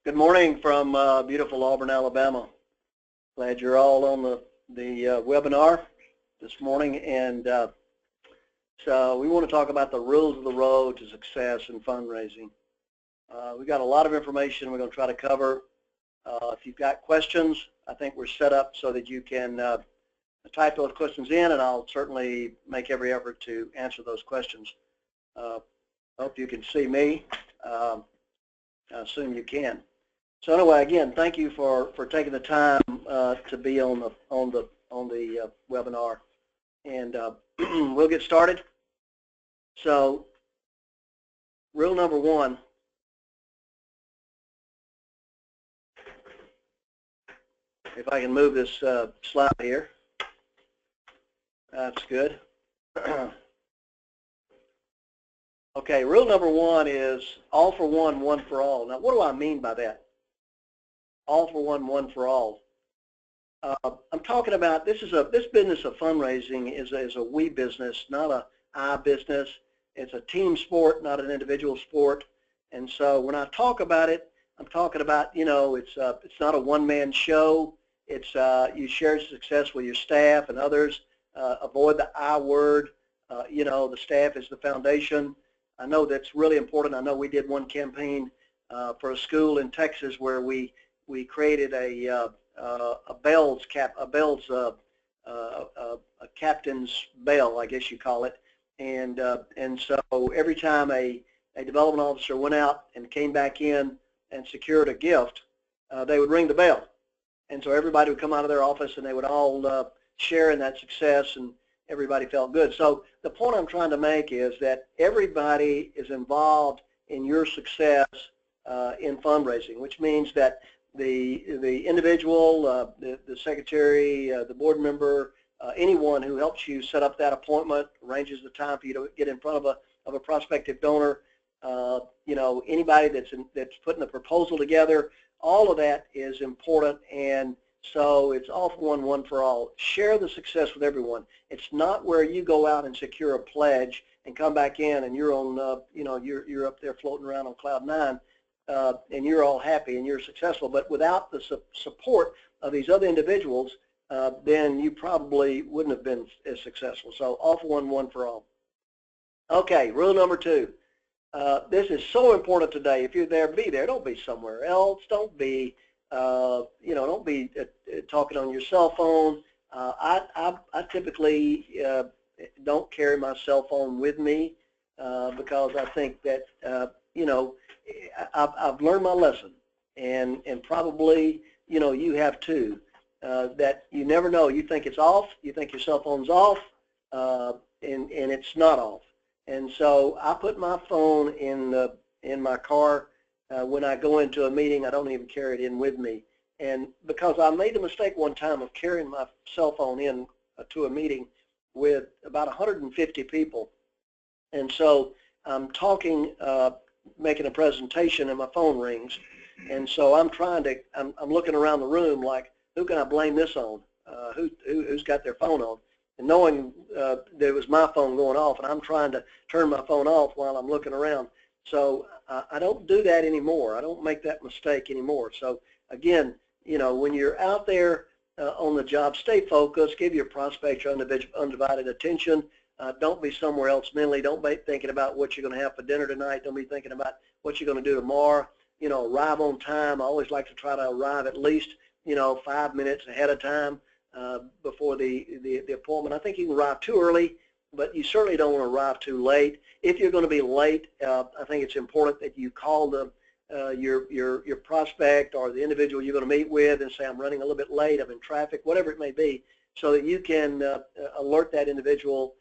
Good morning from beautiful Auburn, Alabama. Glad you're all on the webinar this morning. And so we want to talk about the rules of the road to success in fundraising. We've got a lot of information we're going to try to cover. If you've got questions, I think we're set up so that you can type those questions in, and I'll certainly make every effort to answer those questions. I hope you can see me. I assume you can. So anyway, again, thank you for taking the time to be on the webinar, and we'll get started. So, rule number one. If I can move this slide here, that's good. Okay, rule number one is all for one, one for all. Now, what do I mean by that? All for one, one for all. I'm talking about this business of fundraising is a we business, not a I business. It's a team sport, not an individual sport. And so when I talk about it, I'm talking about, you know, it's not a one-man show. It's you share success with your staff and others. Avoid the I word. You know, the staff is the foundation. I know that's really important. I know we did one campaign for a school in Texas where we created a captain's bell, I guess you call it, and so every time a development officer went out and came back in and secured a gift, they would ring the bell, and so everybody would come out of their office and they would all share in that success, and everybody felt good. So the point I'm trying to make is that everybody is involved in your success in fundraising, which means that the individual, the secretary, the board member, anyone who helps you set up that appointment, arranges the time for you to get in front of a prospective donor, you know, anybody that's putting the proposal together, all of that is important. And so it's all for one, one for all. Share the success with everyone. It's not where you go out and secure a pledge and come back in and you're on, you know, you're up there floating around on cloud nine. And you're all happy and you're successful, but without the support of these other individuals, then you probably wouldn't have been as successful. So all for one, one for all. Okay, rule number two. This is so important today. If you're there, be there. Don't be somewhere else. Don't be, you know, don't be talking on your cell phone. I typically don't carry my cell phone with me because I think that, you know, I've learned my lesson, and probably, you know, you have too, that you never know. You think it's off, you think your cell phone's off, and it's not off. And so I put my phone in my car when I go into a meeting. I don't even carry it in with me, and because I made the mistake one time of carrying my cell phone in to a meeting with about 150 people, and so I'm talking. Making a presentation and my phone rings, and so I'm looking around the room like, who can I blame this on? Who's got their phone on? And knowing that it was my phone going off, and I'm trying to turn my phone off while I'm looking around. So I don't do that anymore. I don't make that mistake anymore. So again, you know, when you're out there on the job, stay focused, give your prospect your undivided attention. Don't be somewhere else mentally. Don't be thinking about what you're going to have for dinner tonight. Don't be thinking about what you're going to do tomorrow. You know, arrive on time. I always like to try to arrive at least, you know, 5 minutes ahead of time before the appointment. I think you can arrive too early, but you certainly don't want to arrive too late. If you're going to be late, I think it's important that you call your prospect or the individual you're going to meet with and say, I'm running a little bit late, I'm in traffic, whatever it may be, so that you can alert that individual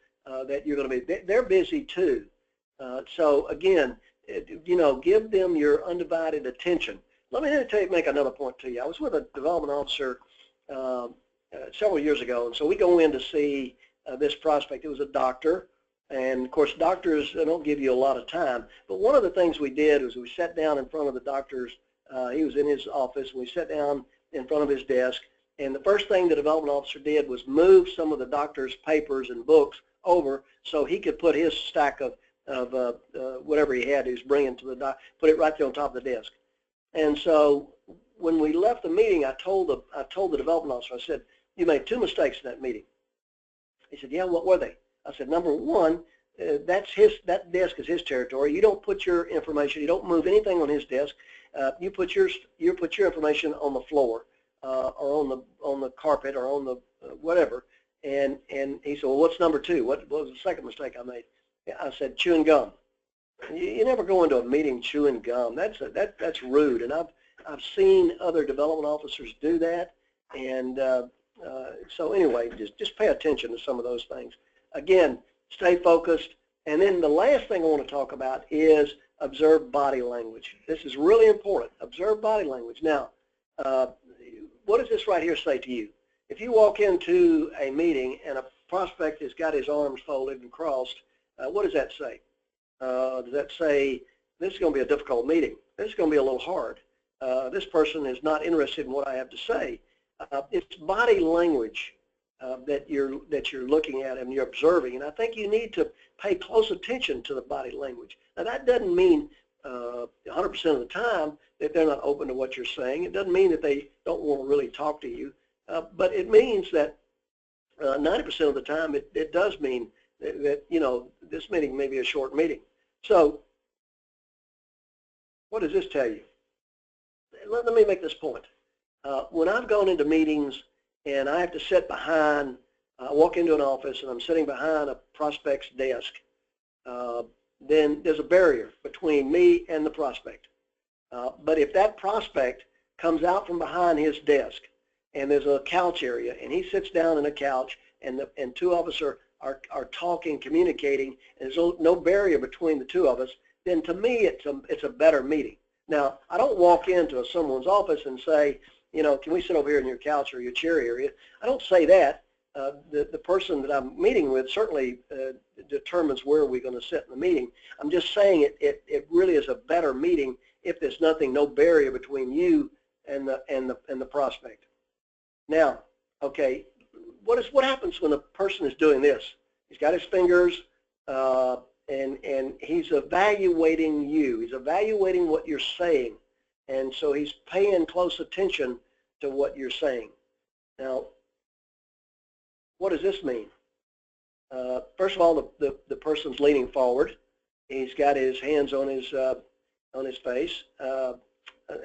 that you're going to be. They're busy too. So again, you know, give them your undivided attention. Let me make another point to you. I was with a development officer several years ago, and so we go in to see this prospect. It was a doctor, and of course doctors don't give you a lot of time, but one of the things we did was we sat down in front of the doctor's, he was in his office, and we sat down in front of his desk, and the first thing the development officer did was move some of the doctor's papers and books over so he could put his stack of whatever he had he was bringing to the doc, put it right there on top of the desk. And so when we left the meeting, I told the development officer, I said, you made 2 mistakes in that meeting. He said, yeah, what were they? I said, number one, that desk is his territory. You don't put your information, you don't move anything on his desk. You put your information on the floor or on the carpet or on the whatever. And he said, well, what's number 2? What was the second mistake I made? I said, chewing gum. You never go into a meeting chewing gum. That's rude. And I've seen other development officers do that. And so anyway, just pay attention to some of those things. Again, stay focused. And then the last thing I want to talk about is observe body language. This is really important. Observe body language. Now, what does this right here say to you? If you walk into a meeting and a prospect has got his arms folded and crossed, what does that say? Does that say, this is going to be a difficult meeting? This is going to be a little hard. This person is not interested in what I have to say. It's body language that you're looking at and you're observing, and I think you need to pay close attention to the body language. Now that doesn't mean 100% of the time that they're not open to what you're saying. It doesn't mean that they don't want to really talk to you, but it means that 90% of the time it does mean that you know, this meeting may be a short meeting. So what does this tell you? Let me make this point. When I've gone into meetings and I have to sit behind, I walk into an office and I'm sitting behind a prospect's desk, then there's a barrier between me and the prospect. But if that prospect comes out from behind his desk and there's a couch area and he sits down in a couch and 2 of us are talking, communicating, and there's no barrier between the 2 of us, then to me it's a better meeting. Now, I don't walk into someone's office and say, you know, can we sit over here in your couch or your chair area? I don't say that. The person that I'm meeting with certainly determines where we're going to sit in the meeting. I'm just saying it really is a better meeting if there's no barrier between you and the prospect. Now, okay, what happens when a person is doing this? He's got his fingers and he's evaluating you. He's evaluating what you're saying. And so he's paying close attention to what you're saying. Now, what does this mean? First of all, the person's leaning forward. He's got his hands on his face.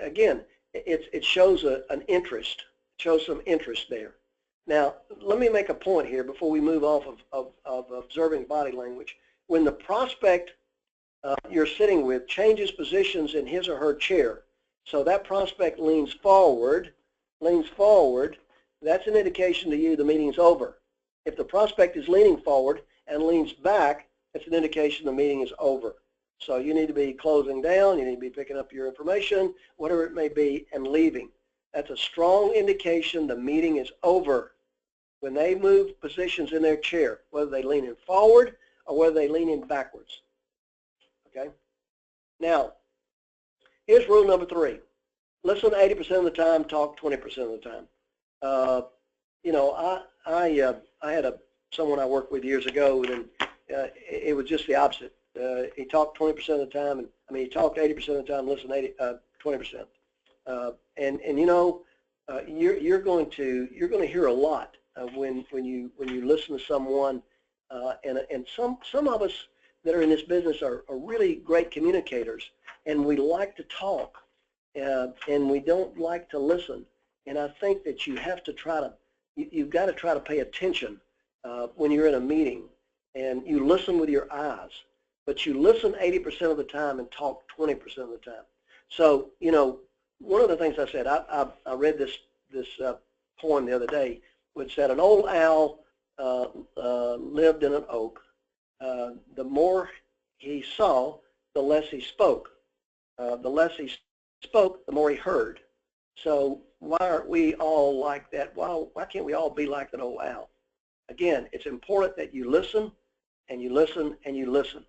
Again, it shows an interest. It shows some interest there. Now, let me make a point here before we move off of observing body language. When the prospect you're sitting with changes positions in his or her chair, so that prospect leans forward, that's an indication to you the meeting's over. If the prospect is leaning forward and leans back, it's an indication the meeting is over. So you need to be closing down, you need to be picking up your information, whatever it may be, and leaving. That's a strong indication the meeting is over. When they move positions in their chair, whether they lean in forward or whether they lean in backwards. Okay? Now, here's rule number 3. Listen 80% of the time, talk 20% of the time. You know, I had someone I worked with years ago, and it was just the opposite. He talked 20% of the time, and he talked 80% of the time, listened 20%. And you know, you're going to hear a lot when you listen to someone, and some of us that are in this business are really great communicators, and we like to talk, and we don't like to listen. And I think that you have to you've got to try to pay attention when you're in a meeting, and you listen with your eyes, but you listen 80% of the time and talk 20% of the time. So, you know, one of the things I said, I read this poem the other day, which said an old owl lived in an oak. The more he saw, the less he spoke. The less he spoke, the more he heard. So why aren't we all like that? Why can't we all be like that old owl? Again, it's important that you listen, and you listen, and you listen,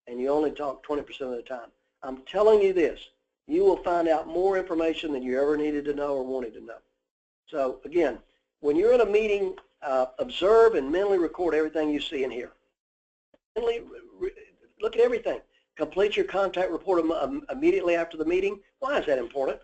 and you only talk 20% of the time. I'm telling you this, you will find out more information than you ever needed to know or wanted to know. So again, when you're in a meeting, observe and mentally record everything you see and hear. Mentally look at everything. Complete your contact report immediately after the meeting. Why is that important?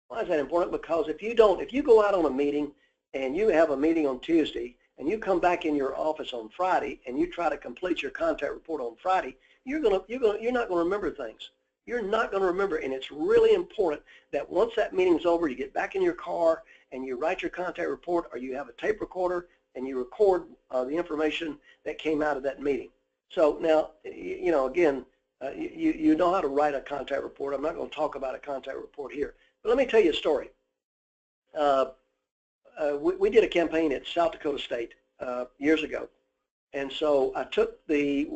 Why is that important? Because if you go out on a meeting and you have a meeting on Tuesday and you come back in your office on Friday and you try to complete your contact report on Friday, you're not going to remember things. You're not going to remember, and it's really important that once that meeting's over, you get back in your car and you write your contact report, or you have a tape recorder and you record the information that came out of that meeting. So now, again, you know how to write a contact report. I'm not going to talk about a contact report here, but let me tell you a story. We did a campaign at South Dakota State years ago, and so I took the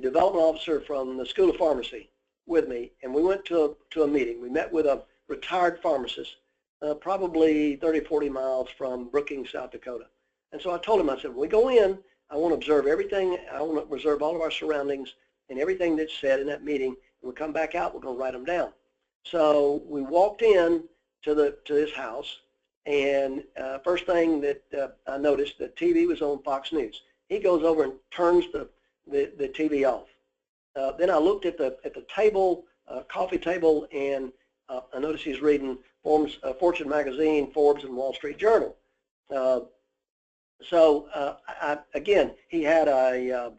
development officer from the School of Pharmacy with me, and we went to a meeting. We met with a retired pharmacist, probably 30, 40 miles from Brookings, South Dakota. And so I told him, I said, when we go in, I want to observe everything. I want to observe all of our surroundings and everything that's said in that meeting. When we come back out, we're going to write them down. So we walked in to his house, and first thing that I noticed, the TV was on Fox News. He goes over and turns the TV off. Then I looked at the table, coffee table, and I noticed he's reading Fortune magazine, Forbes, and Wall Street Journal. Again, he had a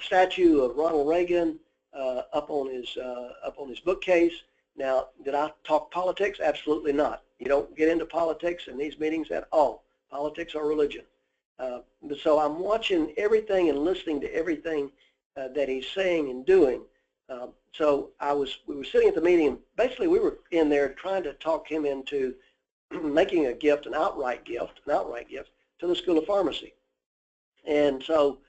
statue of Ronald Reagan up on his bookcase. Now, did I talk politics? Absolutely not. You don't get into politics in these meetings at all. Politics or religion. So I'm watching everything and listening to everything that he's saying and doing. So we were sitting at the meeting, and basically we were in there trying to talk him into making a gift, an outright gift to the School of Pharmacy. And so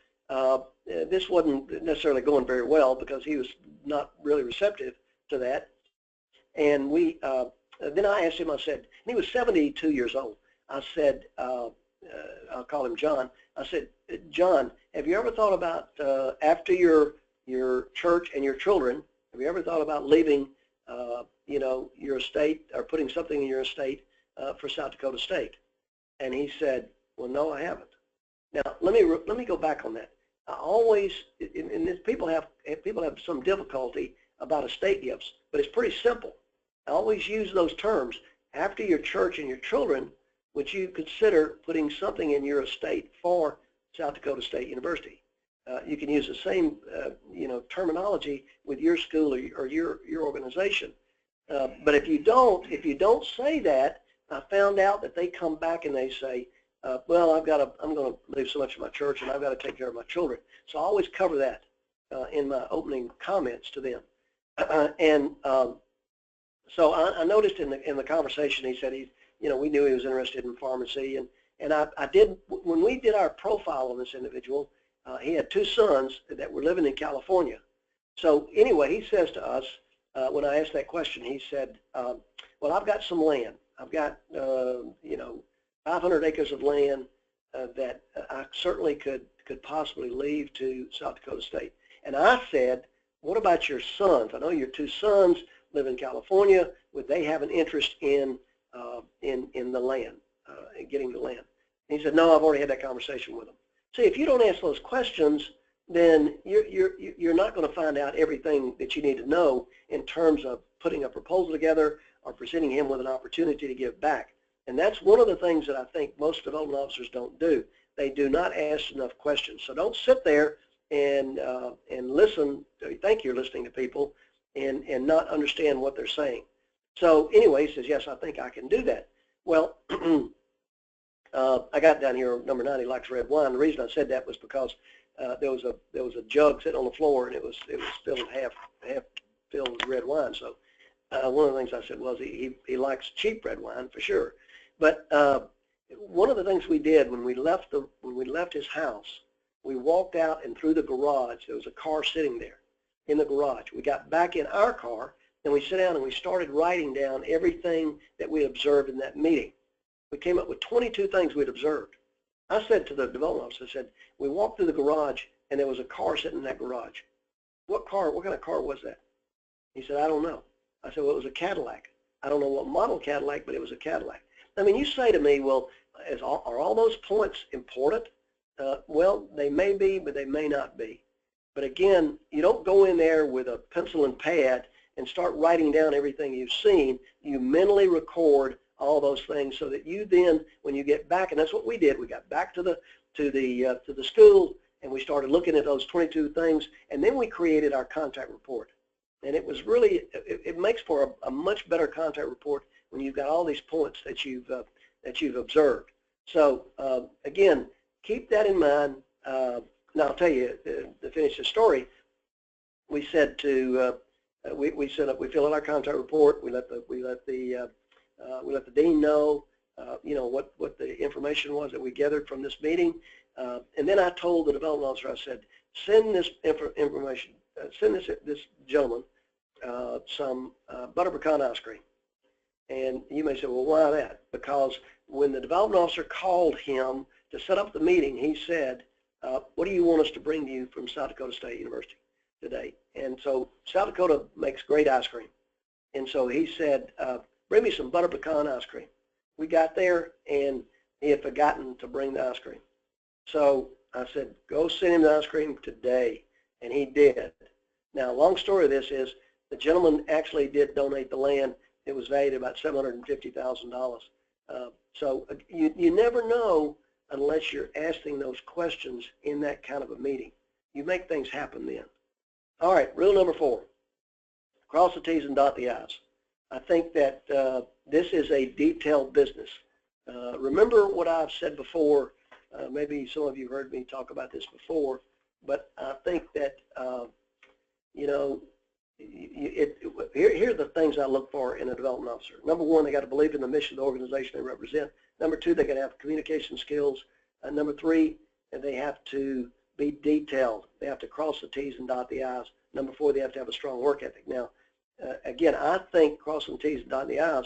this wasn't necessarily going very well because he was not really receptive to that. And then I asked him, I said, and he was 72 years old. I said, I'll call him John. I said, John, have you ever thought about after your church and your children, have you ever thought about leaving, your estate or putting something in your estate for South Dakota State? And he said, well, no, I haven't. Now let me go back on that. I always, and people have some difficulty about estate gifts, but it's pretty simple. I always use those terms. After your church and your children, would you consider putting something in your estate for South Dakota State University? You can use the same, terminology with your school or your organization. But if you don't say that, I found out that they come back and they say, well, I'm going to leave so much of my church, and I've got to take care of my children. So I always cover that in my opening comments to them. So I noticed in the conversation, he said we knew he was interested in pharmacy, and I did, when we did our profile on this individual, he had 2 sons that were living in California. So anyway, he says to us, when I asked that question, he said, well, I've got some land. I've got 500 acres of land that I certainly could possibly leave to South Dakota State. And I said, what about your sons? I know your 2 sons live in California. Would they have an interest in the land, in getting the land? And he said, no, I've already had that conversation with them. See, if you don't ask those questions, then you're not going to find out everything that you need to know in terms of putting a proposal together or presenting him with an opportunity to give back. And that's one of the things that I think most development officers don't do. They do not ask enough questions. So don't sit there and listen, think you're listening to people, and not understand what they're saying. So anyway, he says, yes, I think I can do that. Well, I got down here, number 9, he likes red wine. The reason I said that was because there was a jug sitting on the floor, and it was filled half filled with red wine. So one of the things I said was he likes cheap red wine for sure. But one of the things we did when we left his house, we walked out and through the garage. There was a car sitting there in the garage. We got back in our car, and we sat down and we started writing down everything that we observed in that meeting. We came up with 22 things we'd observed. I said to the development officer, I said, we walked through the garage and there was a car sitting in that garage. What car? What kind of car was that? He said, I don't know. I said, well, it was a Cadillac. I don't know what model Cadillac, but it was a Cadillac. I mean, you say to me, well, are all those points important? Well, they may be, but they may not be. But again, you don't go in there with a pencil and pad and start writing down everything you've seen. You mentally record all those things so that you then, when you get back, and that's what we did. We got back to the school, and we started looking at those 22 things, and then we created our contact report. And it was really, it makes for a much better contact report when you've got all these points that you've observed. So again, keep that in mind. Now I'll tell you, to finish the story, we said to we fill out our contact report. We let the dean know, what the information was that we gathered from this meeting, and then I told the development officer, I said, send this information, send this gentleman some butter pecan ice cream. And you may say, well, why that? Because when the development officer called him to set up the meeting, he said, what do you want us to bring to you from South Dakota State University today? And so South Dakota makes great ice cream. And so he said, bring me some butter pecan ice cream. We got there, and he had forgotten to bring the ice cream. So I said, go send him the ice cream today. And he did. Now, long story of this is the gentleman actually did donate the land. It was valued at about $750,000. So you never know unless you're asking those questions in that kind of a meeting. You make things happen then. All right, rule number 4, cross the T's and dot the I's. I think that this is a detailed business. Remember what I've said before. Maybe some of you heard me talk about this before, but I think that, here are the things I look for in a development officer. Number 1, they got to believe in the mission of the organization they represent. Number 2, they got to have communication skills. Number 3, they have to be detailed. They have to cross the T's and dot the I's. Number 4, they have to have a strong work ethic. Now, again, I think crossing the T's and dotting the I's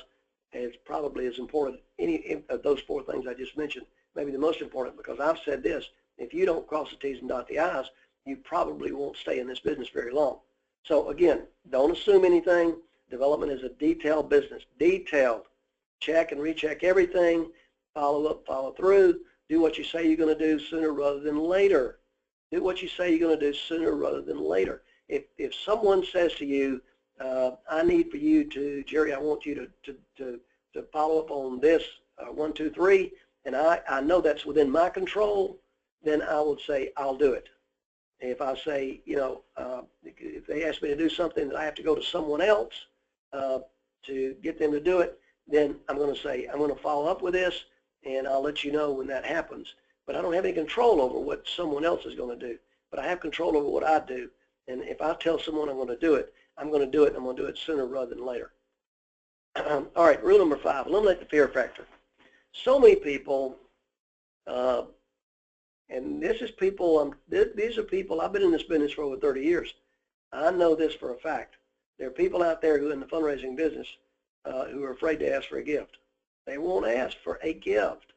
is probably as important as any of those 4 things I just mentioned, maybe the most important, because I've said this, if you don't cross the T's and dot the I's, you probably won't stay in this business very long. So again, don't assume anything. Development is a detailed business. Detailed. Check and recheck everything. Follow up, follow through. Do what you say you're going to do sooner rather than later. Do what you say you're going to do sooner rather than later. If someone says to you, I need for you to, Jerry, I want you to follow up on this 1, 2, 3, and I know that's within my control, then I would say I'll do it. If I say, if they ask me to do something that I have to go to someone else to get them to do it, then I'm going to say, I'm going to follow up with this, and I'll let you know when that happens. But I don't have any control over what someone else is going to do. But I have control over what I do. And if I tell someone I'm going to do it, I'm going to do it, and I'm going to do it sooner rather than later. All right, rule number 5, eliminate the fear factor. So many people, and this is people, these are people, I've been in this business for over 30 years. I know this for a fact. There are people out there who are in the fundraising business who are afraid to ask for a gift. They won't ask for a gift.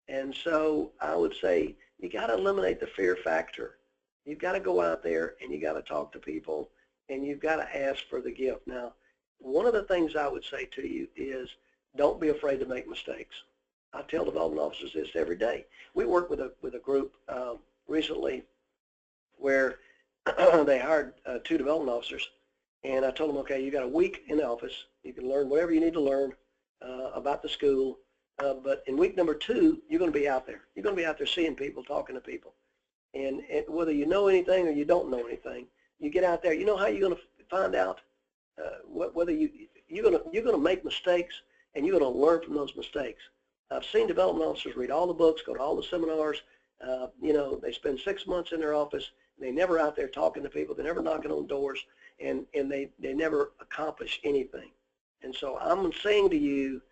And so I would say you got to eliminate the fear factor. You've got to go out there and you got to talk to people and you've got to ask for the gift. Now, one of the things I would say to you is don't be afraid to make mistakes. I tell development officers this every day. We worked with a group recently where they hired 2 development officers, and I told them, okay, you got a week in the office. You can learn whatever you need to learn about the school, but in week number 2, you're going to be out there. You're going to be out there seeing people, talking to people, and whether you know anything or you don't know anything, you get out there. You know how you're going to find out whether you're going to make mistakes, and you're going to learn from those mistakes. I've seen development officers read all the books, go to all the seminars. They spend 6 months in their office. They're never out there talking to people. They're never knocking on doors, and they never accomplish anything. And so I'm saying to you,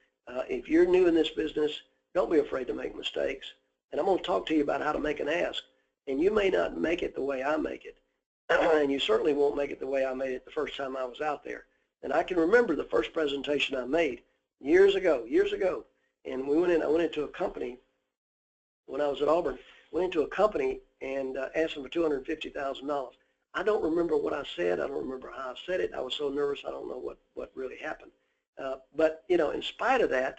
if you're new in this business, don't be afraid to make mistakes. And I'm going to talk to you about how to make an ask. And you may not make it the way I make it, and you certainly won't make it the way I made it the first time I was out there. And I can remember the first presentation I made years ago. And I went into a company when I was at Auburn, went into a company and asked them for $250,000. I don't remember what I said. I don't remember how I said it. I was so nervous. I don't know what really happened. But in spite of that,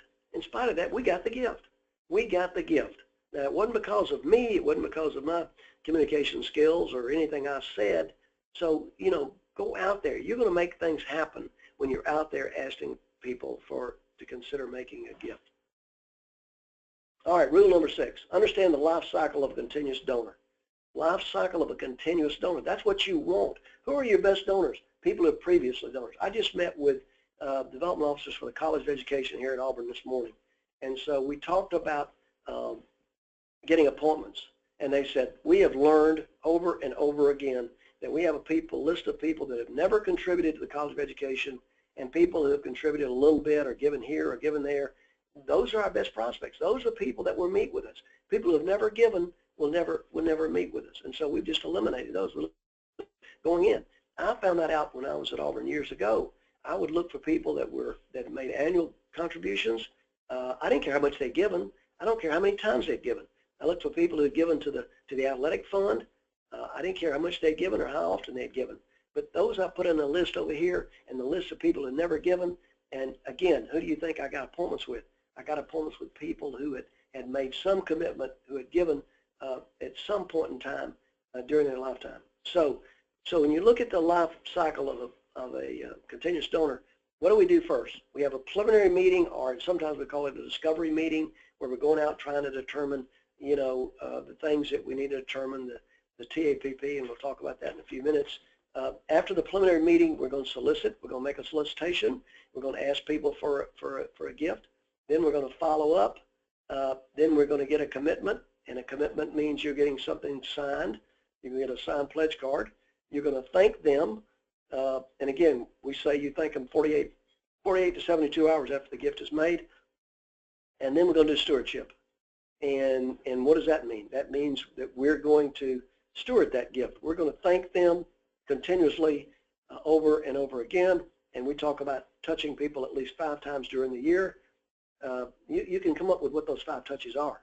we got the gift. We got the gift. Now, it wasn't because of me. It wasn't because of my communication skills or anything I said. So, Go out there. You're going to make things happen when you're out there asking people to consider making a gift. All right, rule number 6, understand the life cycle of a continuous donor. Life cycle of a continuous donor. That's what you want. Who are your best donors? People who are previously donors. I just met with development officers for the College of Education here at Auburn this morning. And so we talked about getting appointments. And they said, we have learned over and over again that we have a list of people that have never contributed to the College of Education and people who have contributed a little bit or given here or given there. Those are our best prospects. Those are people that will meet with us. People who have never given will never meet with us. And so we've just eliminated those going in. I found that out when I was at Auburn years ago. I would look for people that made annual contributions. I didn't care how much they'd given. I don't care how many times they'd given. I looked for people who had given to the athletic fund. I didn't care how much they'd given or how often they'd given. But those I put in a list over here, and the list of people who had never given. And again, who do you think I got appointments with? I got appointments with people who had made some commitment, who had given at some point in time during their lifetime. So when you look at the life cycle of a continuous donor, what do we do first? We have a preliminary meeting, or sometimes we call it a discovery meeting, where we're going out trying to determine, the things that we need to determine, the TAPP, and we'll talk about that in a few minutes. After the preliminary meeting, we're going to solicit. We're going to make a solicitation. We're going to ask people for a gift. Then we're going to follow up. Then we're going to get a commitment, and a commitment means you're getting something signed. You're going to get a signed pledge card. You're going to thank them, and again, we say you thank them 48 to 72 hours after the gift is made, and then we're going to do stewardship. And what does that mean? That means that we're going to steward that gift. We're going to thank them continuously over and over again, and we talk about touching people at least 5 times during the year. You can come up with what those 5 touches are,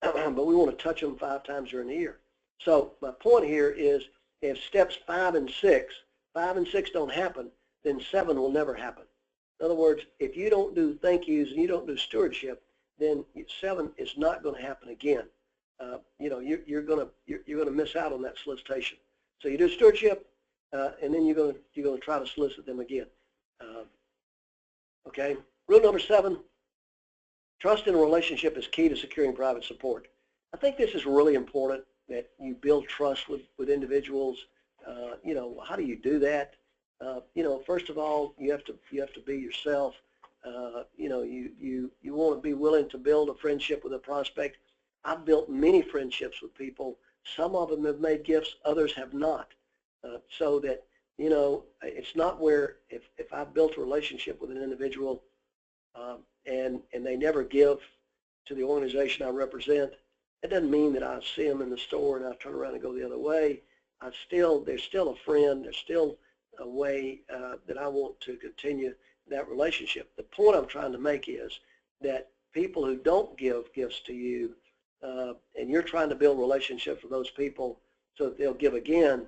but we want to touch them 5 times during the year. So my point here is, if steps 5 and 6 don't happen, then 7 will never happen. In other words, if you don't do thank yous and you don't do stewardship, then 7 is not going to happen again. You're going to miss out on that solicitation. So you do stewardship, and then you're going to try to solicit them again. Okay. Rule number 7: trust in a relationship is key to securing private support. I think this is really important, that you build trust with individuals. How do you do that? First of all, you have to be yourself. You want to be willing to build a friendship with a prospect. I've built many friendships with people. Some of them have made gifts, others have not. So that, it's not where if I've built a relationship with an individual and they never give to the organization I represent, it doesn't mean that I see them in the store and I turn around and go the other way. They're still a friend. There's still a way that I want to continue that relationship. The point I'm trying to make is that people who don't give gifts to you, and you're trying to build relationships with those people so that they'll give again,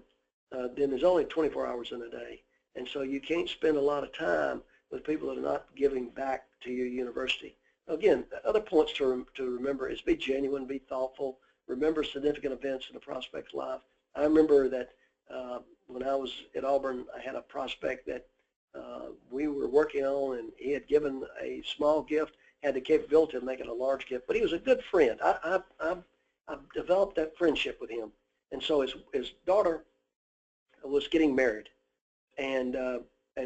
then there's only 24 hours in a day. And so you can't spend a lot of time with people that are not giving back to your university. Again, other points to remember is be genuine, be thoughtful, remember significant events in a prospect's life. I remember that when I was at Auburn, I had a prospect that we were working on, and he had given a small gift, had the capability of making a large gift, but he was a good friend. I've developed that friendship with him. And so his daughter was getting married, and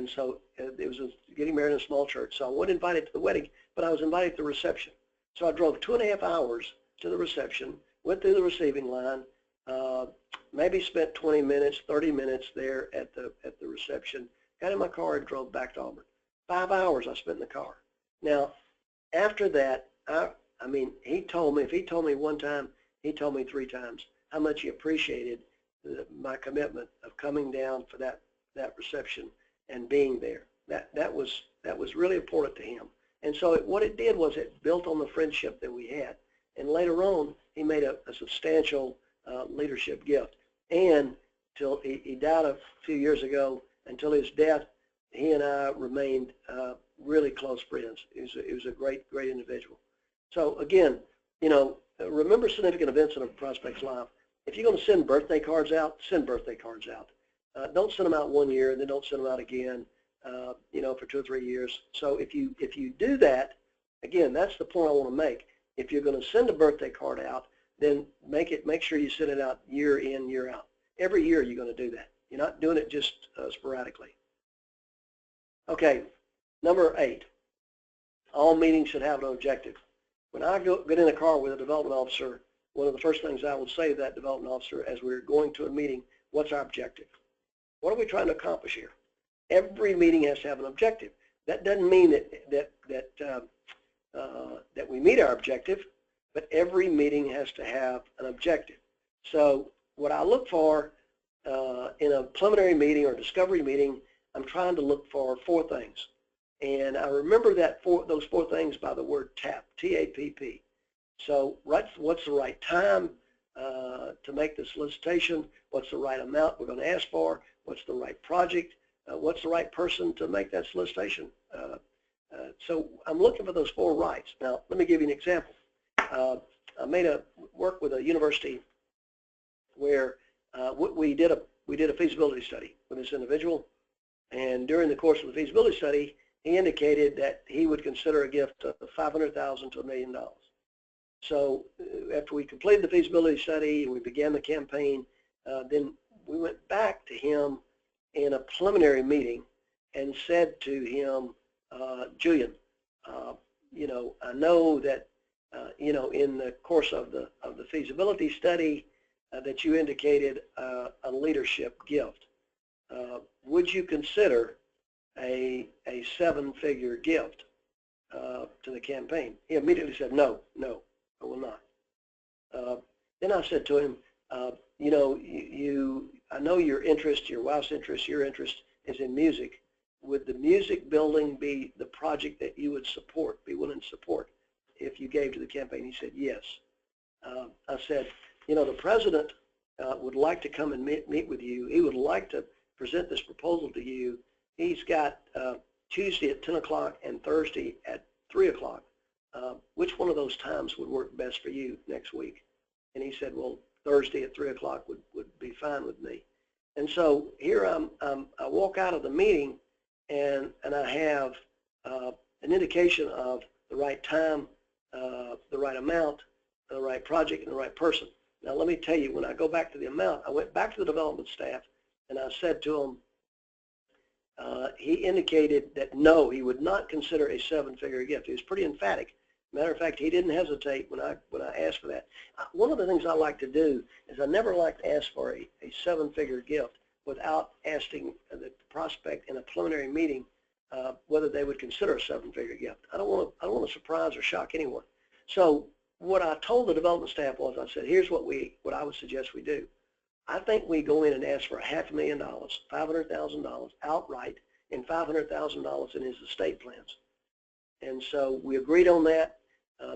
so it was getting married in a small church. So I wasn't invited to the wedding, but I was invited to the reception. So I drove 2.5 hours to the reception, went through the receiving line, maybe spent 20 minutes, 30 minutes there at the reception, got in my car and drove back to Auburn. 5 hours I spent in the car. Now, after that, he told me, if he told me one time, he told me 3 times how much he appreciated my commitment of coming down for that reception and being there. That was really important to him. And so what it did was it built on the friendship that we had. And later on, he made a substantial leadership gift. And till he died a few years ago, until his death, he and I remained really close friends. He was a great individual. So again, remember significant events in a prospect's life. If you're going to send birthday cards out, send birthday cards out. Don't send them out 1 year and then don't send them out again, for 2 or 3 years. So if you do that, again, that's the point I want to make. If you're going to send a birthday card out, then make sure you send it out year in, year out. Every year you're going to do that. You're not doing it just sporadically. Okay, number 8. All meetings should have an objective. When I get in a car with a development officer, one of the first things I will say to that development officer as we're going to a meeting, what's our objective? What are we trying to accomplish here? Every meeting has to have an objective. That doesn't mean that we meet our objective, but every meeting has to have an objective. So what I look for in a preliminary meeting or discovery meeting, I'm trying to look for 4 things. And I remember those 4 things by the word TAP, T-A-P-P. So what's the right time to make the solicitation? What's the right amount we're going to ask for? What's the right project? What's the right person to make that solicitation? So I'm looking for those 4 rights. Now, let me give you an example. I made work with a university where we did a feasibility study with this individual, and during the course of the feasibility study, he indicated that he would consider a gift of $500,000 to $1 million. So after we completed the feasibility study and we began the campaign, then we went back to him in a preliminary meeting and said to him, Julian, I know that in the course of the feasibility study that you indicated a leadership gift. Would you consider a 7-figure gift to the campaign? He immediately said, no, I will not. Then I said to him, I know your interest, your wife's interest, your interest is in music. Would the music building be the project that you would be willing to support if you gave to the campaign? He said, yes. I said, the president would like to come and meet with you. He would like to present this proposal to you. He's got Tuesday at 10 o'clock and Thursday at 3 o'clock. Which one of those times would work best for you next week? And he said, well, Thursday at 3 o'clock would be fine with me. And so here I walk out of the meeting and I have an indication of the right time, the right amount, the right project, and the right person. Now let me tell you, when I go back to the amount, I went back to the development staff and I said to him, he indicated that no, he would not consider a 7-figure gift. He was pretty emphatic. Matter of fact, he didn't hesitate when I asked for that. One of the things I like to do is I never like to ask for a 7-figure gift without asking the prospect in a preliminary meeting whether they would consider a 7-figure gift. I don't want to surprise or shock anyone. So what I told the development staff was, I said, here's what I would suggest we do. I think we go in and ask for $500,000, $500,000 outright, and $500,000 in his estate plans. And so we agreed on that.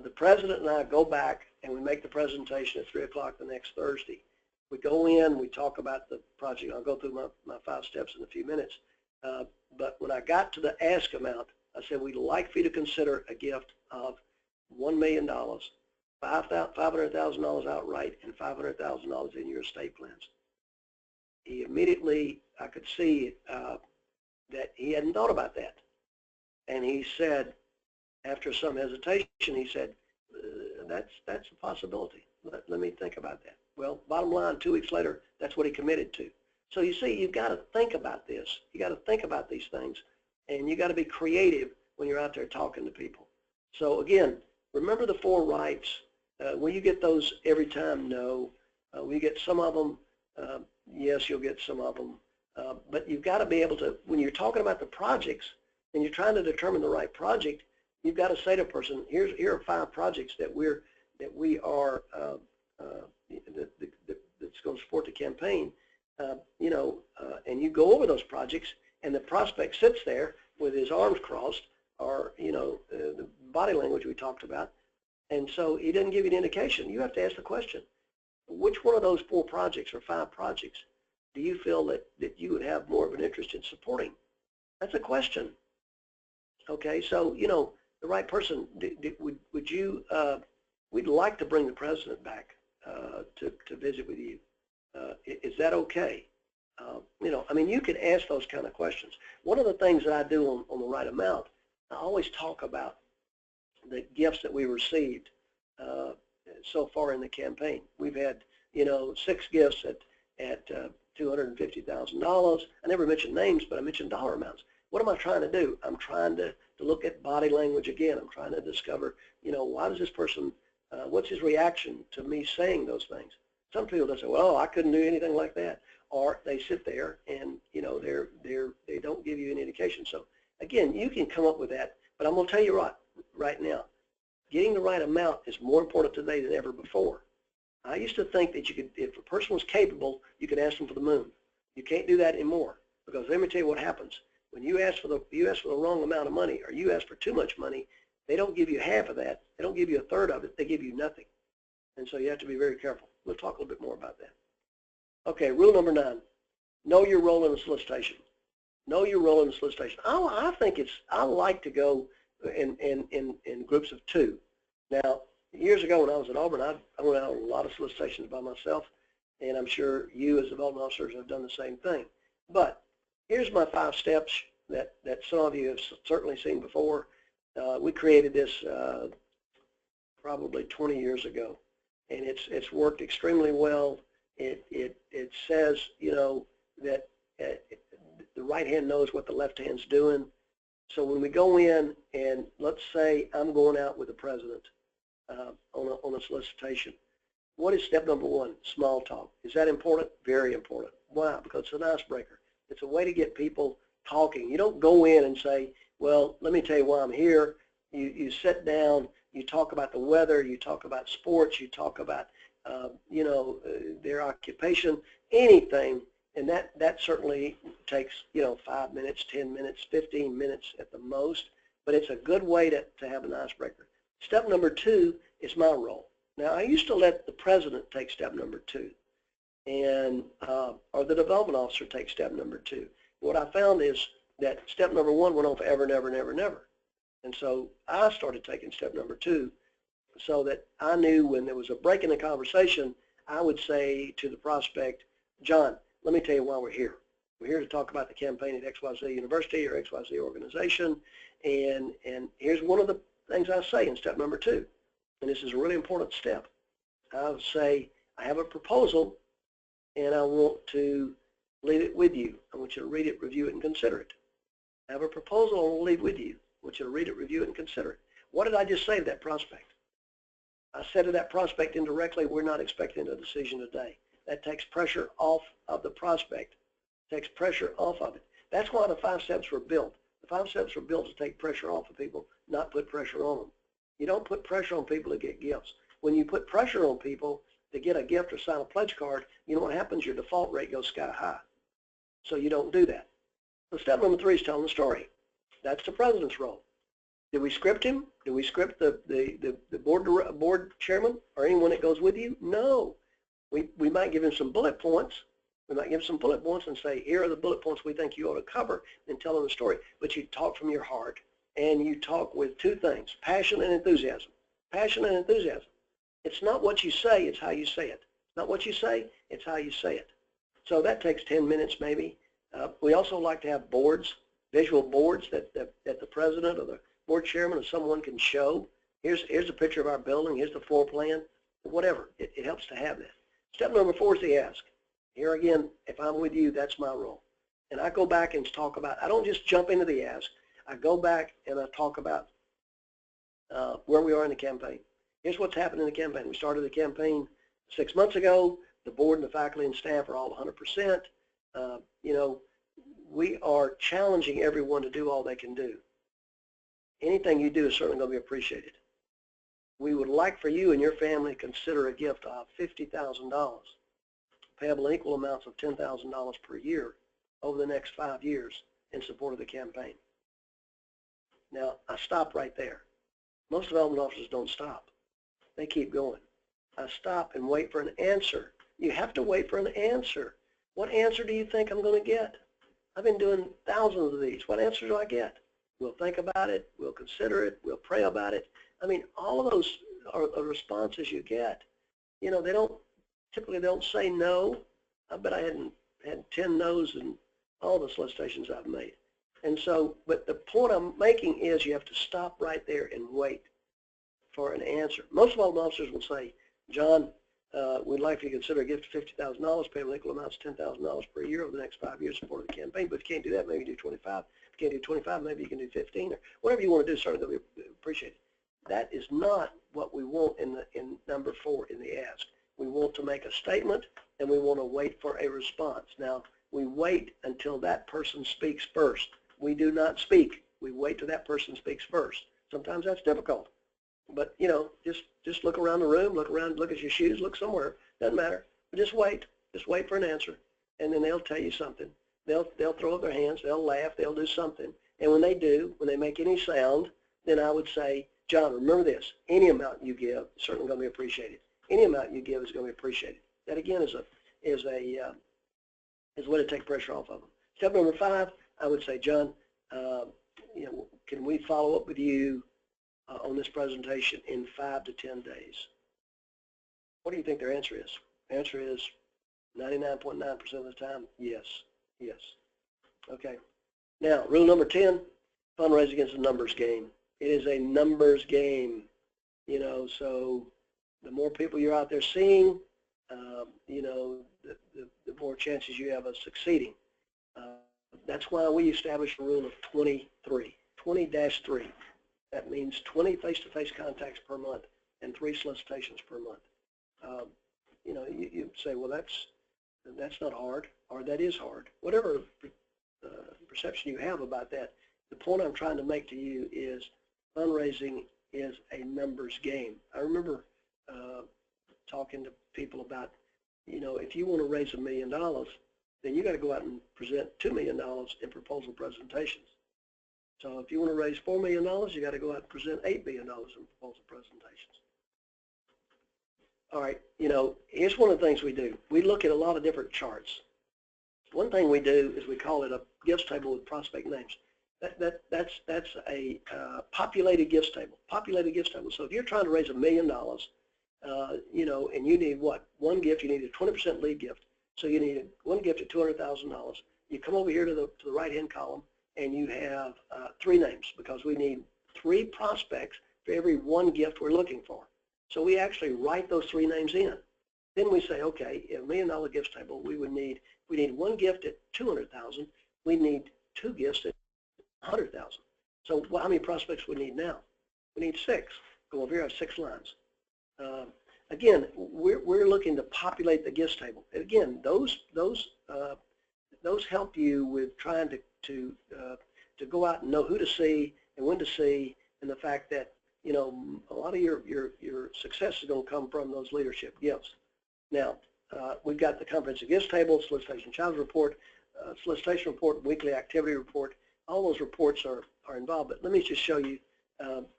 The president and I go back and we make the presentation at 3 o'clock the next Thursday. We go in, we talk about the project. I'll go through my 5 steps in a few minutes. But when I got to the ask amount, I said, we'd like for you to consider a gift of $1 million, $500,000 outright, and $500,000 in your estate plans. He immediately, I could see that he hadn't thought about that. And he said, after some hesitation, he said, that's a possibility. Let me think about that. Well, bottom line, 2 weeks later, that's what he committed to. So you see, you've got to think about this. You got to think about these things, and you got to be creative when you're out there talking to people. So again, remember the 4 rights. Will you get those every time? No. Will you get some of them? Yes, you'll get some of them. But you've got to be able to, when you're talking about the projects and you're trying to determine the right project, you've got to say to a person, here are 5 projects that we are that's going to support the campaign. And you go over those projects, and the prospect sits there with his arms crossed, or the body language we talked about, and so he doesn't give you an indication. You have to ask the question: which one of those 4 projects or 5 projects do you feel that you would have more of an interest in supporting? That's a question. Okay, so the right person. Would you? We'd like to bring the president back to visit with you. Is that okay? I mean, you can ask those kind of questions. One of the things that I do on the right amount, I always talk about the gifts that we received so far in the campaign. We've had, 6 gifts at $250,000. I never mentioned names, but I mentioned dollar amounts. What am I trying to do? I'm trying to look at body language again. I'm trying to discover, why does this person, what's his reaction to me saying those things? Some people just say, well, I couldn't do anything like that. Or they sit there and, they don't give you any indication. So again, you can come up with that, but I'm going to tell you right now, getting the right amount is more important today than ever before. I used to think that you could, if a person was capable, you could ask them for the moon. You can't do that anymore, because let me tell you what happens. When you ask for the wrong amount of money, or you ask for too much money, they don't give you half of that. They don't give you a third of it. They give you nothing. And so you have to be very careful. We'll talk a little bit more about that. Okay, rule number 9, know your role in the solicitation. Know your role in the solicitation. I like to go in groups of 2. Now, years ago when I was at Auburn, I went out on a lot of solicitations by myself, and I'm sure you as development officers have done the same thing. But here's my 5 steps that some of you have certainly seen before. We created this probably 20 years ago, and it's worked extremely well. It says, that the right hand knows what the left hand's doing. So when we go in, and let's say I'm going out with the president on a solicitation, what is step number 1? Small talk. Is that important? Very important. Why? Because it's an icebreaker. It's a way to get people talking. You don't go in and say, well, let me tell you why I'm here. You sit down, you talk about the weather, you talk about sports, you talk about their occupation, anything, and that certainly takes 5 minutes, 10 minutes, 15 minutes at the most, but it's a good way to have an icebreaker. Step number 2 is my role. Now, I used to let the president take step number 2, and or the development officer take step number 2. What I found is that step number 1 went on forever and ever and ever and ever, and so I started taking step number 2, so that I knew when there was a break in the conversation, I would say to the prospect, John, let me tell you why we're here. We're here to talk about the campaign at XYZ University or XYZ organization, and here's one of the things I say in step number 2, and this is a really important step. I would say, I have a proposal, and I want to leave it with you. I want you to read it, review it, and consider it. I have a proposal I want to leave with you. I want you to read it, review it, and consider it. What did I just say to that prospect? I said to that prospect indirectly, we're not expecting a decision today. That takes pressure off of the prospect. It takes pressure off of it. That's why the 5 steps were built. The 5 steps were built to take pressure off of people, not put pressure on them. You don't put pressure on people to get gifts. When you put pressure on people to get a gift or sign a pledge card, you know what happens? Your default rate goes sky high. So you don't do that. So step number 3 is telling the story. That's the president's role. Did we script him? Did we script the board chairman or anyone that goes with you? No. We might give him some bullet points. We might give him some bullet points and say, here are the bullet points we think you ought to cover, and tell them the story. But you talk from your heart, and you talk with 2 things, passion and enthusiasm. Passion and enthusiasm. It's not what you say, it's how you say it. It's not what you say, it's how you say it. So that takes 10 minutes maybe. We also like to have boards, visual boards that the president or the board chairman or someone can show. Here's a picture of our building, here's the floor plan, whatever. It helps to have that. Step number 4 is the ask. Here again, if I'm with you, that's my role. And I go back and talk about, I don't just jump into the ask. I go back and I talk about where we are in the campaign. Here's what's happened in the campaign. We started the campaign 6 months ago. The board and the faculty and staff are all 100%. We are challenging everyone to do all they can do. Anything you do is certainly going to be appreciated. We would like for you and your family to consider a gift of $50,000, payable in equal amounts of $10,000 per year over the next 5 years in support of the campaign. Now, I stop right there. Most development officers don't stop. They keep going. I stop and wait for an answer. You have to wait for an answer. What answer do you think I'm going to get? I've been doing thousands of these. What answer do I get? We'll think about it. We'll consider it. We'll pray about it. I mean, all of those are responses you get. They typically don't say no. I bet I hadn't had 10 no's in all the solicitations I've made. And so, but the point I'm making is you have to stop right there and wait for an answer. Most loan officers will say, John, we'd like to consider a gift of $50,000, payable equal amounts of $10,000 per year over the next 5 years to support the campaign. But if you can't do that, maybe do 25. If you can't do 25, maybe you can do 15, or whatever you want to do. Certainly, we appreciate it. That is not what we want in number 4 in the ask. We want to make a statement, and we want to wait for a response. Now, we wait until that person speaks first. We do not speak. We wait till that person speaks first. Sometimes that's difficult. But, you know, just look around the room, look around, look at your shoes, look somewhere. Doesn't matter. But just wait. Just wait for an answer. And then they'll tell you something. They'll throw up their hands. They'll laugh. They'll do something. And when they do, when they make any sound, then I would say, John, remember this. Any amount you give is certainly going to be appreciated. Any amount you give is going to be appreciated. That, again, is a way to take pressure off of them. Step number 5, I would say, John, you know, can we follow up with you on this presentation in 5 to 10 days? What do you think their answer is? The answer is 99.9% of the time, yes, yes. Okay. Now, rule number 10, fundraising is a numbers game. It is a numbers game, you know, so the more people you're out there seeing, you know, the more chances you have of succeeding. That's why we established a rule of 23, 20-3. That means 20 face-to-face contacts per month and 3 solicitations per month. You know, you say, well, that's not hard, or that is hard. Whatever perception you have about that, the point I'm trying to make to you is fundraising is a numbers game. I remember talking to people about, you know, if you want to raise $1 million, then you got to go out and present $2 million in proposal presentations. So if you want to raise $4 million, you got to go out and present $8 million in proposal presentations. All right, you know, here's one of the things we do. We look at a lot of different charts. One thing we do is we call it a gifts table with prospect names. That's a populated gifts table. Populated gifts table. So if you're trying to raise $1 million, you know, and you need what? One gift. You need a 20% lead gift. So you need one gift at $200,000. You come over here to the right-hand column, and you have 3 names, because we need 3 prospects for every 1 gift we're looking for. So we actually write those 3 names in. Then we say, okay, in a $1 million gifts table, we need 1 gift at $200,000. We need 2 gifts at $100,000. So how many prospects we need now? We need 6. Go over here, I have 6 lines. Again, we're looking to populate the gifts table. And again, those help you with trying to go out and know who to see and when to see, and the fact that, you know, a lot of your success is going to come from those leadership gifts. Now, we've got the comprehensive gifts table, solicitation challenge report, solicitation report, weekly activity report. All those reports are involved. But let me just show you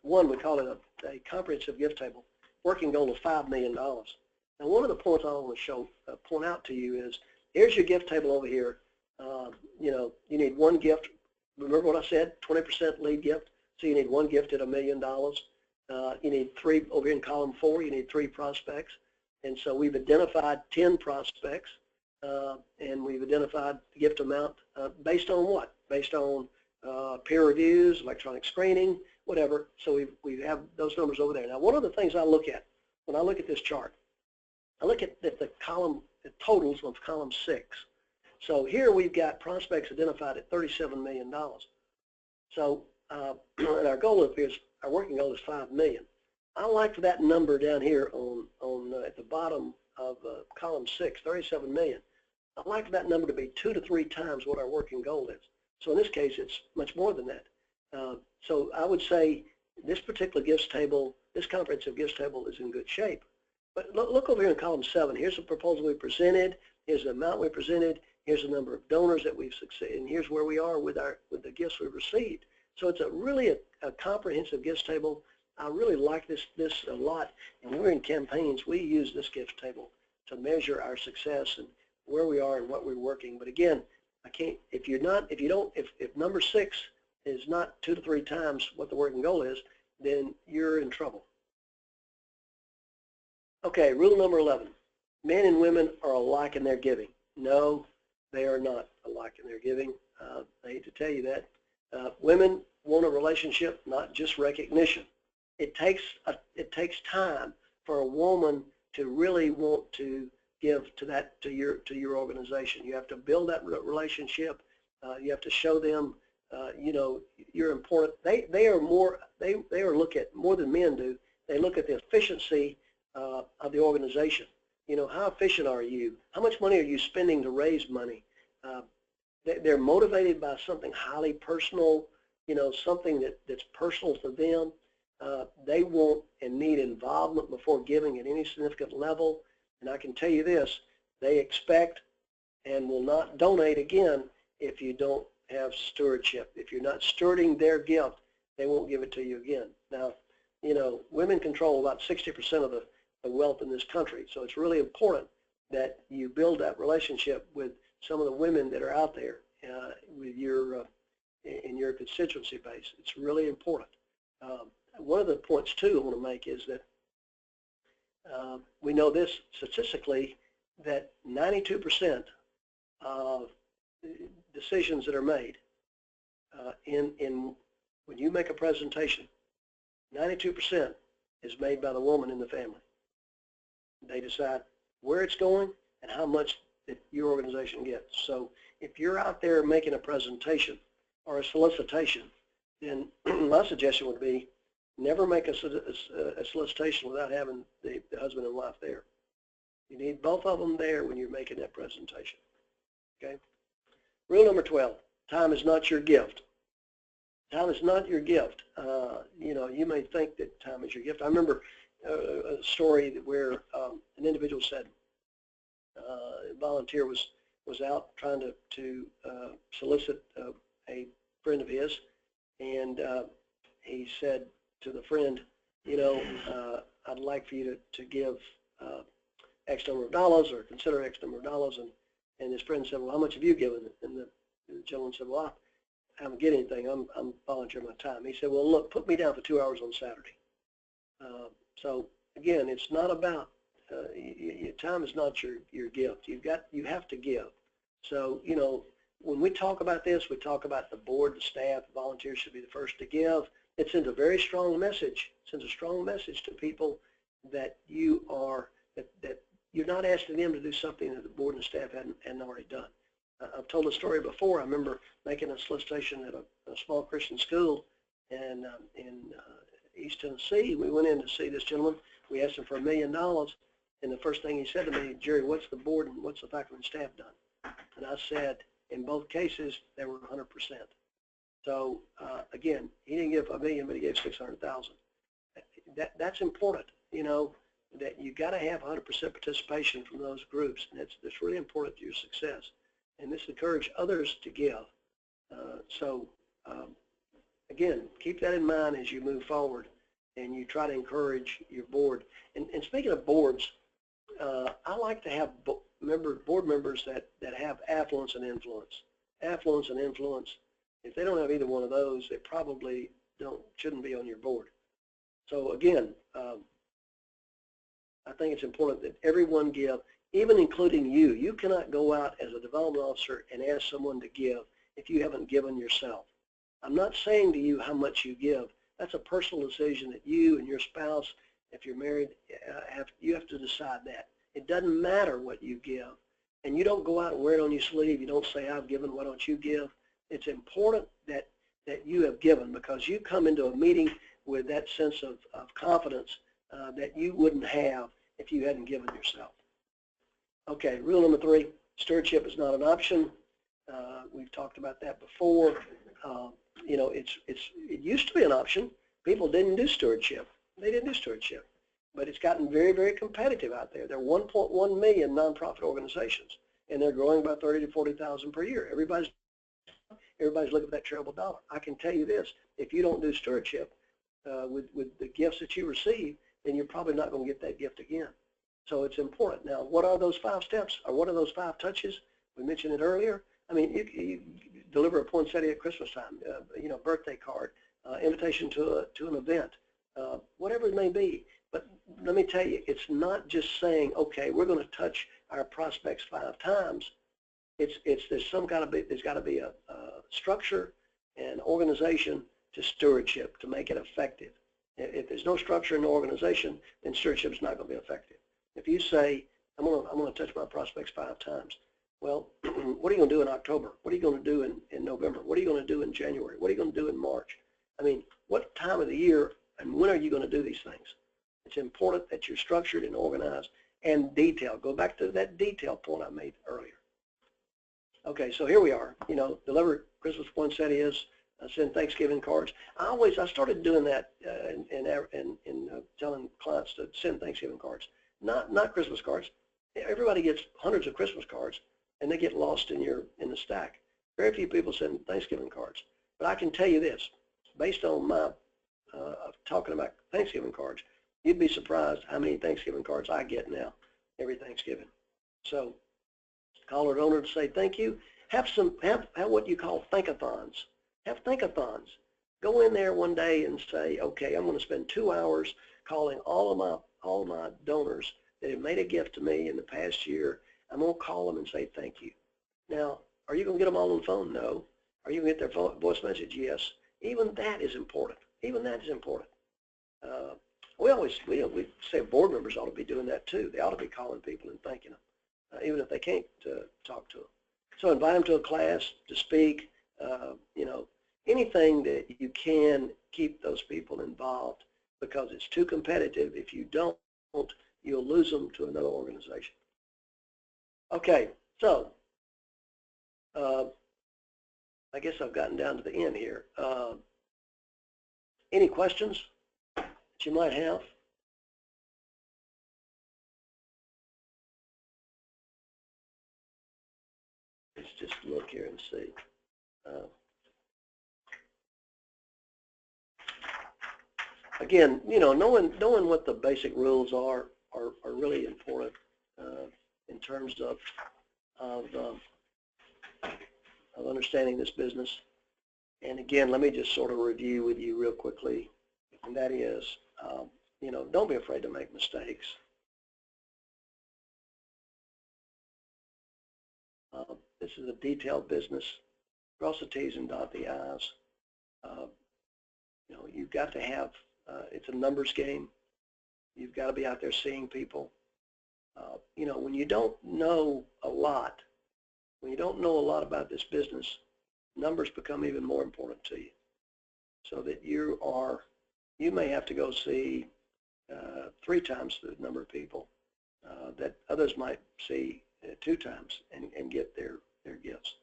one. We call it a comprehensive gift table. Working goal of $5 million. Now, one of the points I want to point out to you is, here's your gift table over here. You know, you need 1 gift. Remember what I said? 20% lead gift. So you need 1 gift at $1 million. You need 3 over here in column 4. You need 3 prospects. And so we've identified 10 prospects, and we've identified the gift amount based on what? Based on peer reviews, electronic screening, whatever. So we have those numbers over there. Now, one of the things I look at when I look at this chart, I look at the column, the totals of column 6. So here we've got prospects identified at $37 million. So and our goal is, our working goal is $5 million. I like that number down here on at the bottom of column 6, $37 million. I like that number to be 2 to 3 times what our working goal is. So in this case, it's much more than that. So I would say this particular gifts table, this comprehensive gifts table, is in good shape. But look over here in column 7. Here's the proposal we presented. Here's the amount we presented. Here's the number of donors that we've succeeded, and here's where we are with the gifts we've received. So it's really a comprehensive gifts table. I really like this a lot. And when we're in campaigns, we use this gifts table to measure our success and where we are and what we're working. But again, I can't, if number 6 is not 2 to 3 times what the working goal is, then you're in trouble. Okay, rule number 11. Men and women are alike in their giving. No, They are not alike in their giving. I hate to tell you that. Women want a relationship, not just recognition. It takes time for a woman to really want to give to your organization. You have to build that relationship. You have to show them, you know, you're important. They are look at more than men do. They look at the efficiency of the organization. You know, how efficient are you? How much money are you spending to raise money? They're motivated by something highly personal, you know, something that's personal to them. They want and need involvement before giving at any significant level. And I can tell you this, they expect and will not donate again if you don't have stewardship. If you're not stewarding their gift, they won't give it to you again. Now, you know, women control about 60% of the wealth in this country. So it's really important that you build that relationship with some of the women that are out there with in your constituency base. It's really important. One of the points too I want to make is that we know this statistically, that 92% of decisions that are made when you make a presentation, 92% is made by the woman in the family. They decide where it's going and how much that your organization gets. So if you're out there making a presentation or a solicitation, then my suggestion would be never make a solicitation without having the husband and wife there. You need both of them there when you're making that presentation. Okay. Rule number 12, time is not your gift. Time is not your gift. You know, you may think that time is your gift. I remember a story where an individual said a volunteer was out trying to solicit a friend of his, and he said to the friend, you know, I'd like for you to give X number of dollars or consider X number of dollars, and his friend said, well, how much have you given? And the gentleman said, well, I haven't get anything. I'm volunteering my time. He said, well, look, put me down for 2 hours on Saturday. So again, it's not about your time is not your gift. You have to give. So you know, when we talk about this, we talk about the board, the staff, the volunteers should be the first to give. It sends a very strong message. It sends a strong message to people that you are that you're not asking them to do something that the board and the staff hadn't already done. I've told a story before. I remember making a solicitation at a small Christian school in East Tennessee. We went in to see this gentleman. We asked him for $1 million, and the first thing he said to me, Jerry, what's the board and what's the faculty and staff done? And I said, in both cases, they were 100%. So again, he didn't give $1 million, but he gave $600,000. That's important, you know, that you got to have 100% participation from those groups, and that's really important to your success. And this encourages others to give. Again, keep that in mind as you move forward, and you try to encourage your board. And speaking of boards, I like to have board members that have affluence and influence. Affluence and influence. If they don't have either one of those, they probably shouldn't be on your board. So again, I think it's important that everyone give, even including you. You cannot go out as a development officer and ask someone to give if you haven't given yourself. I'm not saying to you how much you give. That's a personal decision that you and your spouse, if you're married, you have to decide that. It doesn't matter what you give. And you don't go out and wear it on your sleeve. You don't say, I've given, why don't you give? It's important that you have given, because you come into a meeting with that sense of confidence that you wouldn't have if you hadn't given yourself. Okay, rule number 3, stewardship is not an option. We've talked about that before. You know, it used to be an option. People didn't do stewardship. They didn't do stewardship. But it's gotten very, very competitive out there. There are 1.1 million nonprofit organizations, and they're growing by 30 to 40,000 per year. Everybody's looking for that terrible dollar. I can tell you this, if you don't do stewardship with the gifts that you receive, then you're probably not going to get that gift again. So it's important. Now, what are those 5 steps, or what are those 5 touches? We mentioned it earlier. I mean, you deliver a poinsettia at Christmas time, you know, birthday card, invitation to an event, whatever it may be. But let me tell you, it's not just saying, okay, we're going to touch our prospects 5 times. there's some kind of, there's got to be a structure and organization to stewardship to make it effective. If there's no structure in the organization, then stewardship is not going to be effective. If you say, I'm going to touch my prospects 5 times, well, what are you going to do in October? What are you going to do in November? What are you going to do in January? What are you going to do in March? I mean, what time of the year and when are you going to do these things? It's important that you're structured and organized and detailed. Go back to that detail point I made earlier. Okay, so here we are. You know, deliver Christmas poinsettias, send Thanksgiving cards. I started doing that in telling clients to send Thanksgiving cards, not Christmas cards. Everybody gets hundreds of Christmas cards, and they get lost in the stack. Very few people send Thanksgiving cards. But I can tell you this, based on my talking about Thanksgiving cards, you'd be surprised how many Thanksgiving cards I get now every Thanksgiving. So call our donor to say thank you. Have what you call thankathons. Have thankathons. Go in there one day and say, okay, I'm going to spend 2 hours calling all my donors that have made a gift to me in the past year. I'm going to call them and say thank you. Now, are you going to get them all on the phone? No. Are you going to get their voice message? Yes. Even that is important. Even that is important. We say board members ought to be doing that too. They ought to be calling people and thanking them, even if they can't talk to them. So invite them to a class to speak. You know, anything that you can keep those people involved, because it's too competitive. If you don't, you'll lose them to another organization. Okay, so I guess I've gotten down to the end here. Any questions that you might have? Let's just look here and see. Again, you know, knowing what the basic rules are really important in terms of understanding this business. And again, let me just sort of review with you real quickly, and that is, you know, don't be afraid to make mistakes. This is a detailed business. Cross the T's and dot the I's. You know, you've got to have, it's a numbers game. You've got to be out there seeing people. You know, when you don't know a lot, about this business, numbers become even more important to you. So that you may have to go see 3 times the number of people that others might see 2 times and get their gifts.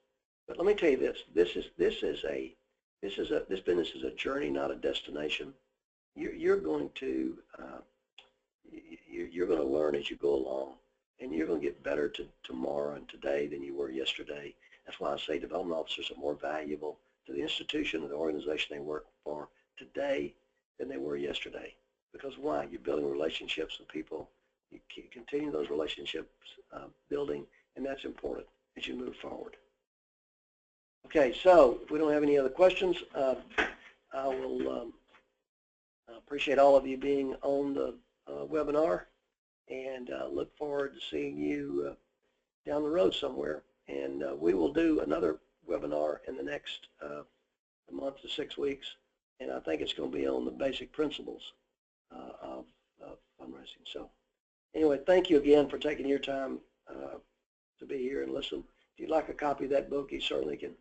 But let me tell you this: this business is a journey, not a destination. You're going to learn as you go along, and you're going to get better tomorrow and today than you were yesterday. That's why I say development officers are more valuable to the institution or the organization they work for today than they were yesterday. Because why? You're building relationships with people. You continue those relationships building, and that's important as you move forward. Okay, so if we don't have any other questions, I will appreciate all of you being on the webinar, and look forward to seeing you down the road somewhere. And we will do another webinar in the next month to 6 weeks, and I think it's going to be on the basic principles of fundraising. So anyway, thank you again for taking your time to be here and listen. If you'd like a copy of that book, you certainly can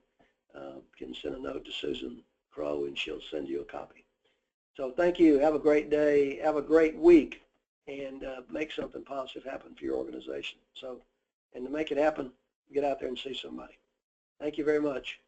send a note to Susan Crow, and she'll send you a copy. So thank you. Have a great day. Have a great week, and make something positive happen for your organization. So, and to make it happen, get out there and see somebody. Thank you very much.